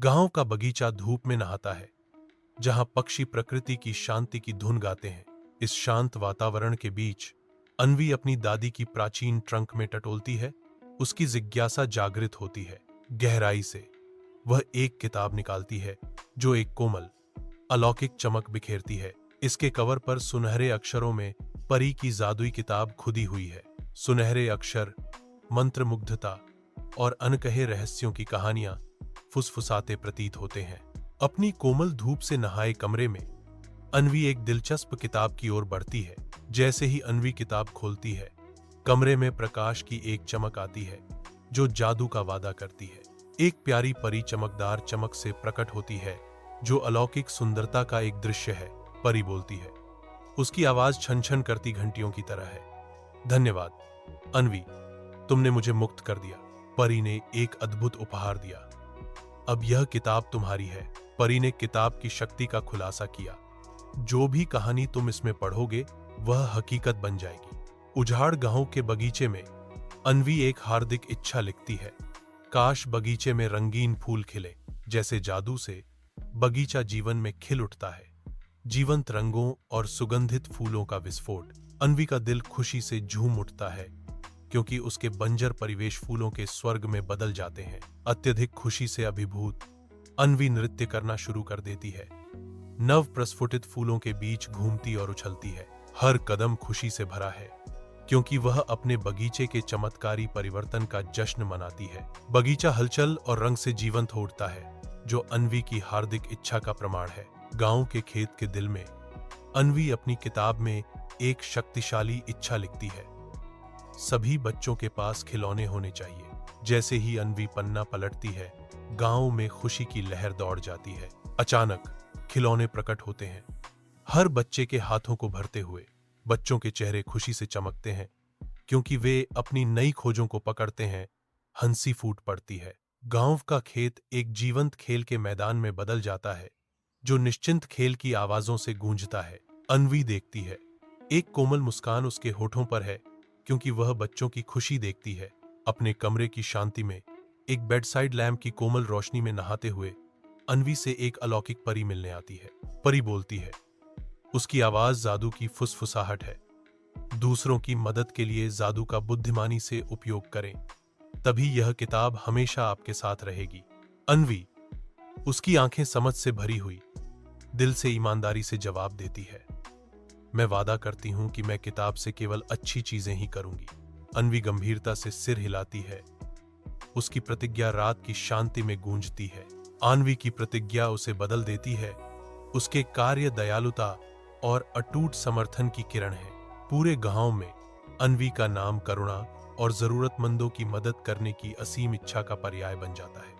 गांव का बगीचा धूप में नहाता है, जहां पक्षी प्रकृति की शांति की धुन गाते हैं। इस शांत वातावरण के बीच अन्वी अपनी दादी की प्राचीन ट्रंक में टटोलती है। उसकी जिज्ञासा जागृत होती है। गहराई से वह एक किताब निकालती है जो एक कोमल, अलौकिक चमक बिखेरती है। इसके कवर पर सुनहरे अक्षरों में परी की जादुई किताब खुदी हुई है। सुनहरे अक्षर, मंत्रमुग्धता और अनकहे रहस्यों की कहानियां फुसफुसाते प्रतीत होते हैं। अपनी कोमल धूप से नहाए कमरे में अन्वी एक दिलचस्प किताब की ओर बढ़ती है। जैसे ही अन्वी किताब खोलती है, कमरे में प्रकाश की एक चमक आती है जो जादू का वादा करती है। एक प्यारी परी चमकदार चमक से प्रकट होती है जो अलौकिक सुंदरता का एक दृश्य है। परी बोलती है, उसकी आवाज छन छन करती घंटियों की तरह है। धन्यवाद अन्वी, तुमने मुझे मुक्त कर दिया। परी ने एक अद्भुत उपहार दिया। अब यह किताब तुम्हारी है। परी ने किताब की शक्ति का खुलासा किया। जो भी कहानी तुम इसमें पढ़ोगे वह हकीकत बन जाएगी। उजाड़ गांव के बगीचे में अन्वी एक हार्दिक इच्छा लिखती है। काश बगीचे में रंगीन फूल खिले। जैसे जादू से बगीचा जीवन में खिल उठता है। जीवंत रंगों और सुगंधित फूलों का विस्फोट। अन्वी का दिल खुशी से झूम उठता है क्योंकि उसके बंजर परिवेश फूलों के स्वर्ग में बदल जाते हैं। अत्यधिक खुशी से अभिभूत अन्वी नृत्य करना शुरू कर देती है। नव प्रस्फुटित फूलों के बीच घूमती और उछलती है। हर कदम खुशी से भरा है क्योंकि वह अपने बगीचे के चमत्कारी परिवर्तन का जश्न मनाती है। बगीचा हलचल और रंग से जीवंत हो उठता है, जो अन्वी की हार्दिक इच्छा का प्रमाण है। गांव के खेत के दिल में अन्वी अपनी किताब में एक शक्तिशाली इच्छा लिखती है। सभी बच्चों के पास खिलौने होने चाहिए। जैसे ही अन्वी पन्ना पलटती है, गांव में खुशी की लहर दौड़ जाती है। अचानक खिलौने प्रकट होते हैं, हर बच्चे के हाथों को भरते हुए। बच्चों के चेहरे खुशी से चमकते हैं क्योंकि वे अपनी नई खोजों को पकड़ते हैं। हंसी फूट पड़ती है। गांव का खेत एक जीवंत खेल के मैदान में बदल जाता है, जो निश्चिंत खेल की आवाजों से गूंजता है। अन्वी देखती है, एक कोमल मुस्कान उसके होठों पर है क्योंकि वह बच्चों की खुशी देखती है। अपने कमरे की शांति में एक बेडसाइड लैंप की कोमल रोशनी में नहाते हुए अन्वी से एक अलौकिक परी मिलने आती है। परी बोलती है, उसकी आवाज जादू की फुसफुसाहट है। दूसरों की मदद के लिए जादू का बुद्धिमानी से उपयोग करें, तभी यह किताब हमेशा आपके साथ रहेगी। अन्वी, उसकी आंखें समझ से भरी हुई, दिल से ईमानदारी से जवाब देती है, मैं वादा करती हूं कि मैं किताब से केवल अच्छी चीजें ही करूंगी। अन्वी गंभीरता से सिर हिलाती है। उसकी प्रतिज्ञा रात की शांति में गूंजती है। अन्वी की प्रतिज्ञा उसे बदल देती है। उसके कार्य दयालुता और अटूट समर्थन की किरण है। पूरे गांव में अन्वी का नाम करुणा और जरूरतमंदों की मदद करने की असीम इच्छा का पर्याय बन जाता है।